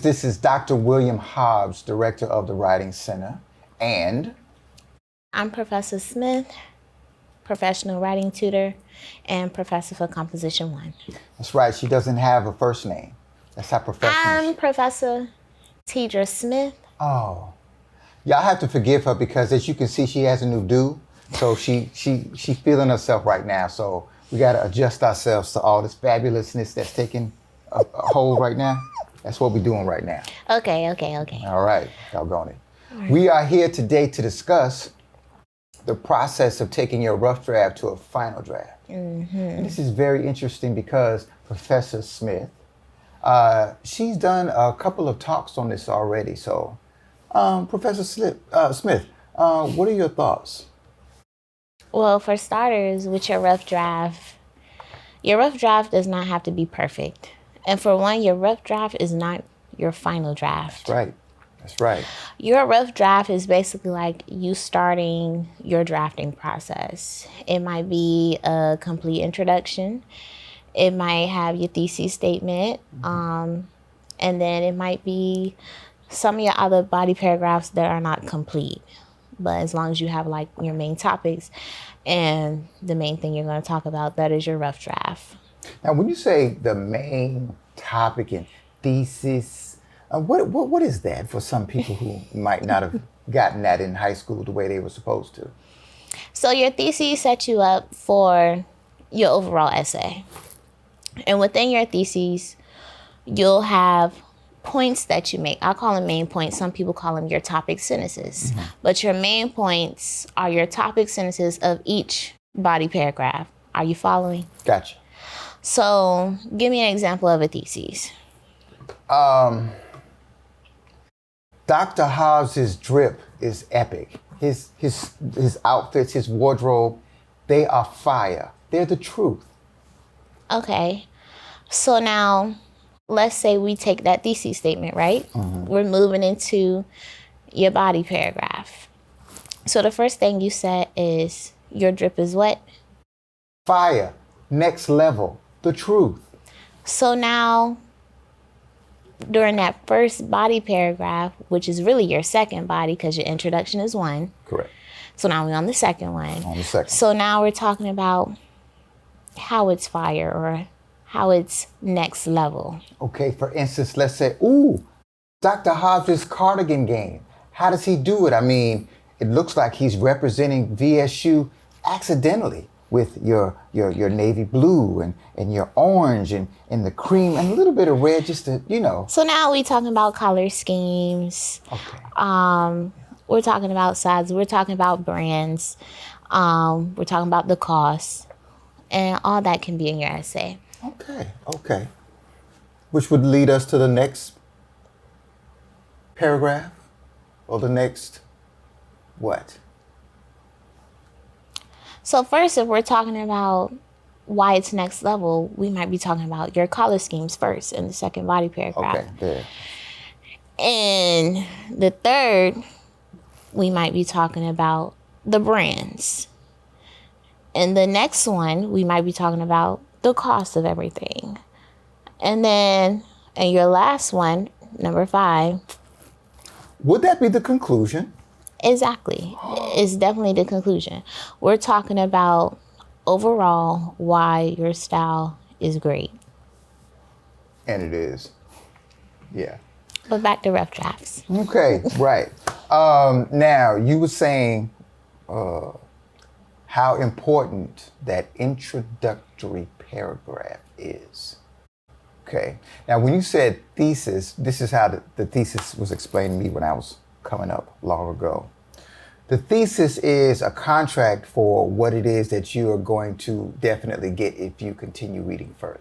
students, this is Dr. William Hobbs, Director of the Writing Center, and I'm Professor Smith, professional writing tutor and professor for Composition 1. that's right, she doesn't have a first name. That's how professional I'm Professor Tidra Smith. Oh, y'all have to forgive her because as you can see, she has a new do. So she feeling herself right now. So we got to adjust ourselves to all this fabulousness that's taking a hold right now. That's what we're doing right now. Okay. All right, doggone it. We are here today to discuss the process of taking your rough draft to a final draft. And this is very interesting because Professor Smith, she's done a couple of talks on this already. So, Professor Smith, what are your thoughts? Well, for starters, with your rough draft does not have to be perfect. And for one, your rough draft is not your final draft. That's right. Your rough draft is basically like you starting your drafting process. It might be a complete introduction. It might have your thesis statement. And then it might be some of your other body paragraphs that are not complete. But as long as you have like your main topics and the main thing you're going to talk about, that is your rough draft. Now, when you say the main topic and thesis, what is that for some people who might not have gotten that in high school the way they were supposed to? So your thesis sets you up for your overall essay. And within your thesis, you'll have points that you make. I'll call them main points. Some people call them your topic sentences. But your main points are your topic sentences of each body paragraph. Are you following? Gotcha. So give me an example of a thesis. Dr. Hobbs's drip is epic. His outfits, his wardrobe, they are fire. They're the truth. Okay. So now, let's say we take that thesis statement, right? We're moving into your body paragraph. So the first thing you said is your drip is what? Fire. Next level. The truth. So now, during that first body paragraph, which is really your second body because your introduction is one. Correct. So now we're on the second one. On the second. So now we're talking about how it's fire or how it's next level. Okay, for instance, let's say, Dr. Hobbs' cardigan game. How does he do it? I mean, it looks like he's representing VSU accidentally with your navy blue and your orange and the cream and a little bit of red just to, So now we're talking about color schemes. Okay. We're talking about sizes. We're talking about brands. We're talking about the cost. And all that can be in your essay. Okay. Which would lead us to the next paragraph or the next what? So first, if we're talking about why it's next level, we might be talking about your color schemes first in the second body paragraph. Okay, there. And the third, we might be talking about the brands. And the next one, we might be talking about the cost of everything. And then, and your last one, number 5. Would that be the conclusion? Exactly. It's definitely the conclusion. We're talking about overall why your style is great. And it is. Yeah. But back to rough drafts. Okay, right. Now, you were saying how important that introductory paragraph is. Okay. Now, when you said thesis, this is how the thesis was explained to me when I was coming up long ago. The thesis is a contract for what it is that you are going to definitely get if you continue reading further.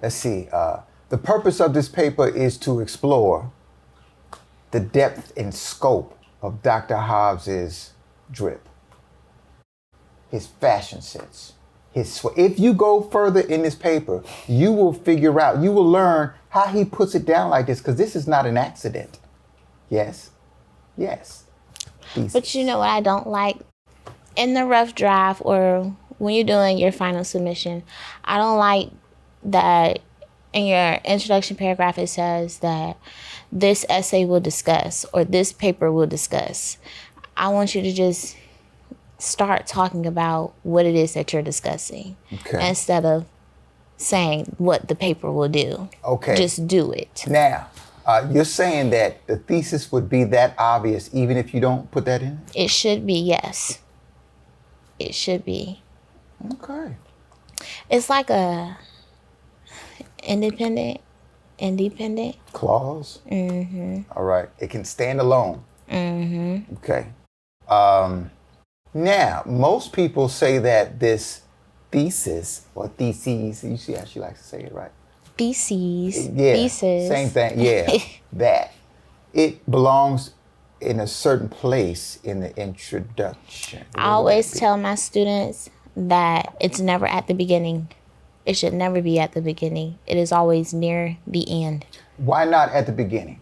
Let's see. The purpose of this paper is to explore the depth and scope of Dr. Hobbs's drip, his fashion sense, if you go further in this paper, you will figure out, you will learn how he puts it down like this, because this is not an accident. Yes. Thesis. But you know what I don't like? In the rough draft or when you're doing your final submission, I don't like that in your introduction paragraph, it says that this essay will discuss or this paper will discuss. I want you to just start talking about what it is that you're discussing instead of saying what the paper will do. Okay. Just do it. Now, you're saying that the thesis would be that obvious even if you don't put that in? It should be, yes. It should be. Okay. It's like a independent clause. All right. It can stand alone. Okay. Now, most people say that this thesis or theses, you see how she likes to say it, right? Theses. Yeah. Thesis. Same thing. Yeah. That it belongs in a certain place in the introduction. I always tell my students that it's never at the beginning. It should never be at the beginning. It is always near the end. Why not at the beginning?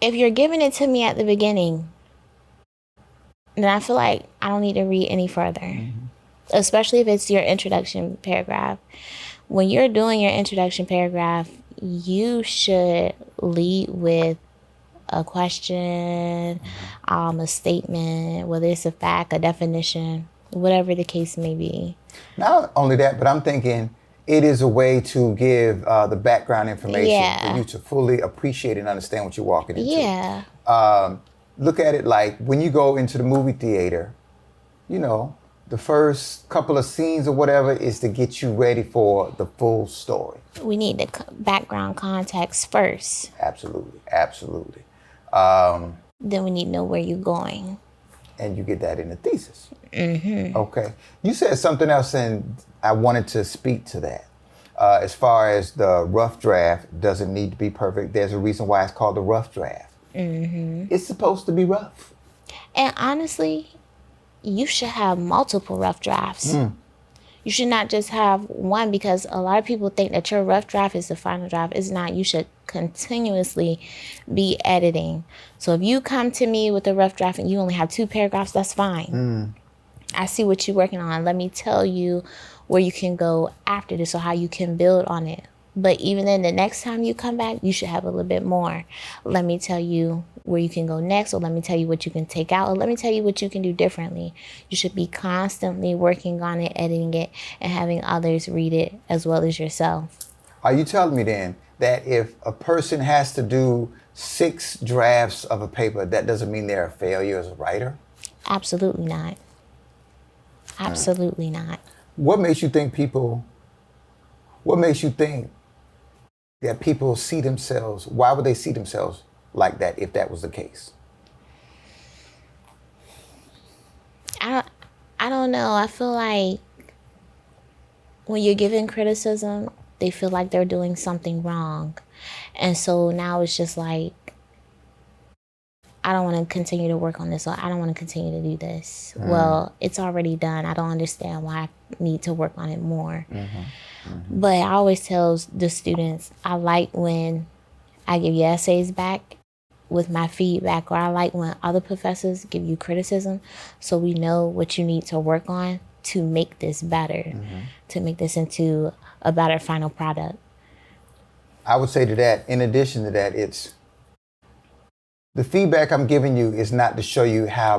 If you're giving it to me at the beginning, then I feel like I don't need to read any further, especially if it's your introduction paragraph. When you're doing your introduction paragraph, you should lead with a question, a statement, whether it's a fact, a definition, whatever the case may be. Not only that, but I'm thinking it is a way to give the background information for you to fully appreciate and understand what you're walking into. Yeah. Look at it like when you go into the movie theater, you know, the first couple of scenes or whatever is to get you ready for the full story. We need the background context first. Absolutely. Absolutely. Then we need to know where you're going. And you get that in the thesis. Okay. You said something else, and I wanted to speak to that. As far as the rough draft doesn't need to be perfect, there's a reason why it's called the rough draft. It's supposed to be rough. And honestly, you should have multiple rough drafts. You should not just have one, because a lot of people think that your rough draft is the final draft. It's not. You should continuously be editing. So if you come to me with a rough draft and you only have 2 paragraphs, that's fine. I see what you're working on. Let me tell you where you can go after this or how you can build on it. But even then, the next time you come back, you should have a little bit more. Let me tell you where you can go next, or let me tell you what you can take out, or let me tell you what you can do differently. You should be constantly working on it, editing it, and having others read it as well as yourself. Are you telling me then that if a person has to do 6 drafts of a paper, that doesn't mean they're a failure as a writer? Absolutely not. Absolutely not. What makes you think that people see themselves, why would they see themselves like that if that was the case? I don't know. I feel like when you're given criticism, they feel like they're doing something wrong. And so now it's just like, I don't want to continue to work on this, or I don't want to continue to do this. Well, it's already done. I don't understand why I need to work on it more. But I always tell the students, I like when I give you essays back with my feedback, or I like when other professors give you criticism, so we know what you need to work on to make this better, to make this into a better final product. I would say to that, in addition to that, it's the feedback I'm giving you is not to show you how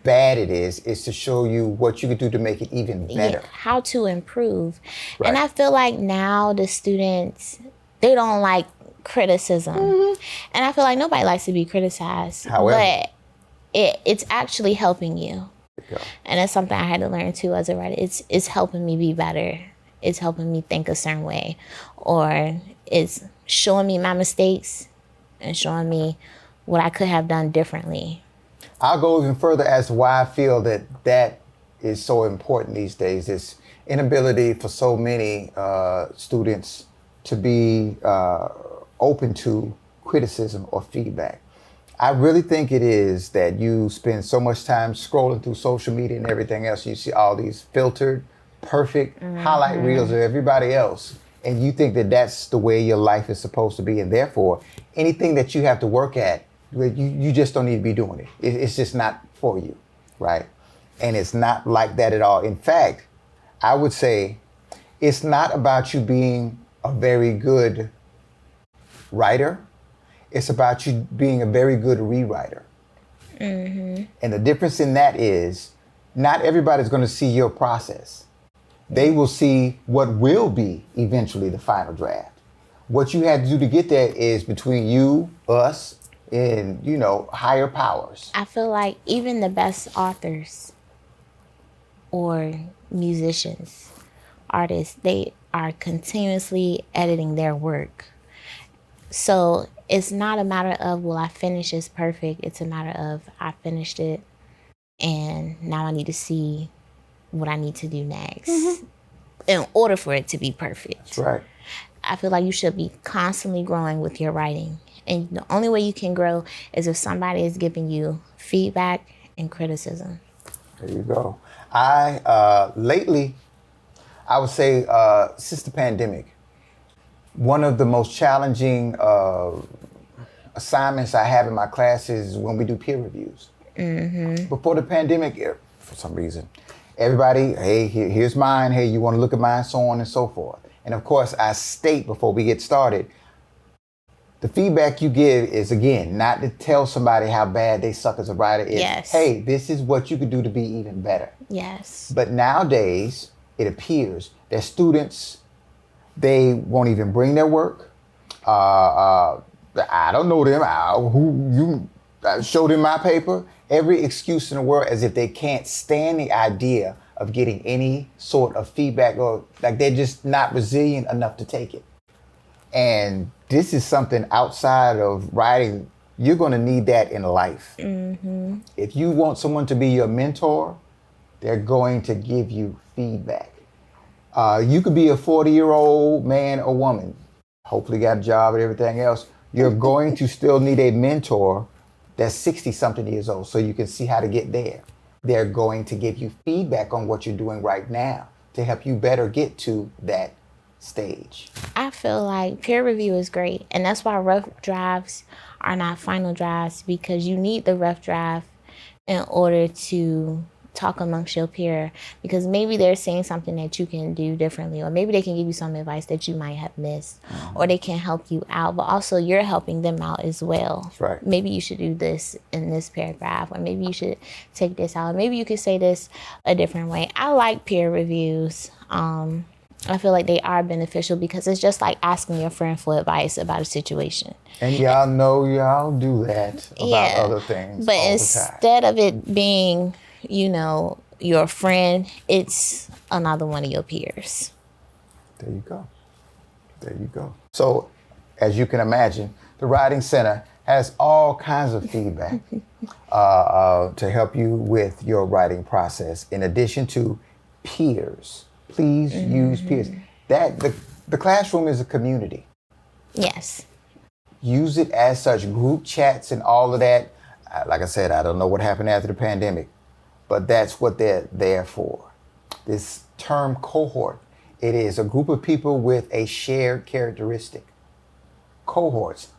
bad it is. It's to show you what you can do to make it even better. How to improve. Right. And I feel like now the students, they don't like criticism. And I feel like nobody likes to be criticized. However, but it's actually helping you. And that's something I had to learn too as a writer. It's helping me be better. It's helping me think a certain way. Or it's showing me my mistakes and showing me what I could have done differently. I'll go even further as to why I feel that is so important these days. This inability for so many students to be open to criticism or feedback. I really think it is that you spend so much time scrolling through social media and everything else. You see all these filtered, perfect highlight reels of everybody else. And you think that that's the way your life is supposed to be. And therefore, anything that you have to work at, you just don't need to be doing it. It's just not for you, right? And it's not like that at all. In fact, I would say It's not about you being a very good writer. It's about you being a very good rewriter. And the difference in that is not everybody's going to see your process. They will see what will be eventually the final draft. What you had to do to get there is between you, us, and, higher powers. I feel like even the best authors or musicians, artists, they are continuously editing their work. So it's not a matter of, will I finish this perfect? It's a matter of, I finished it and now I need to see what I need to do next in order for it to be perfect. That's right. I feel like you should be constantly growing with your writing. And the only way you can grow is if somebody is giving you feedback and criticism. There you go. Lately, I would say since the pandemic, one of the most challenging assignments I have in my classes is when we do peer reviews. Before the pandemic, for some reason, everybody, hey, here's mine. Hey, you want to look at mine, so on and so forth. And of course, I state before we get started, the feedback you give is, again, not to tell somebody how bad they suck as a writer. It's, hey, this is what you could do to be even better. Yes. But nowadays, it appears that students, they won't even bring their work. I don't know them. I showed them my paper. Every excuse in the world, as if they can't stand the idea of getting any sort of feedback, or like they're just not resilient enough to take it. And this is something outside of writing. You're going to need that in life. If you want someone to be your mentor, they're going to give you feedback. You could be a 40-year-old man or woman, hopefully got a job and everything else. You're going to still need a mentor that's 60-something years old so you can see how to get there. They're going to give you feedback on what you're doing right now to help you better get to that stage. I feel like peer review is great. And that's why rough drafts are not final drafts, because you need the rough draft in order to talk amongst your peer, because maybe they're saying something that you can do differently, or maybe they can give you some advice that you might have missed, or they can help you out, but also you're helping them out as well. That's right. Maybe you should do this in this paragraph, or maybe you should take this out, maybe you could say this a different way. I like peer reviews. I feel like they are beneficial because it's just like asking your friend for advice about a situation. And y'all know y'all do that about other things. But all instead of it being, your friend, it's another one of your peers. There you go. There you go. So, as you can imagine, the Writing Center has all kinds of feedback to help you with your writing process, in addition to peers. Please use peers. The classroom is a community. Yes. Use it as such. Group chats and all of that. Like I said, I don't know what happened after the pandemic, but that's what they're there for. This term cohort, it is a group of people with a shared characteristic. Cohorts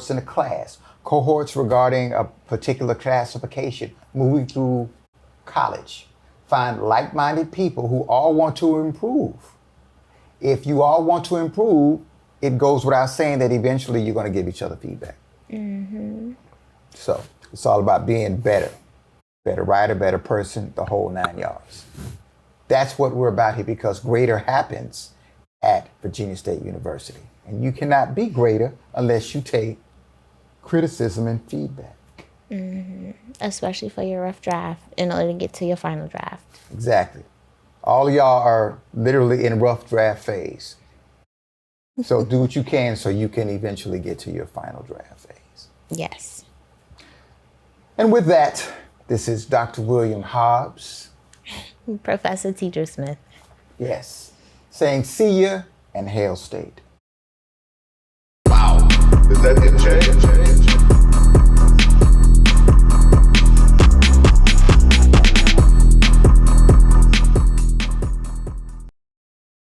in a class, cohorts regarding a particular classification, moving through college. Find like-minded people who all want to improve. If you all want to improve, it goes without saying that eventually you're going to give each other feedback. So it's all about being better. Better writer, better person, the whole 9 yards. That's what we're about here, because greater happens at Virginia State University. And you cannot be greater unless you take criticism and feedback. Especially for your rough draft, in order to get to your final draft. Exactly. All of y'all are literally in rough draft phase. So do what you can so you can eventually get to your final draft phase. Yes. And with that, this is Dr. William Hobbs. Professor Teacher Smith. Yes. Saying see ya and Hail State. Wow. Is that the change?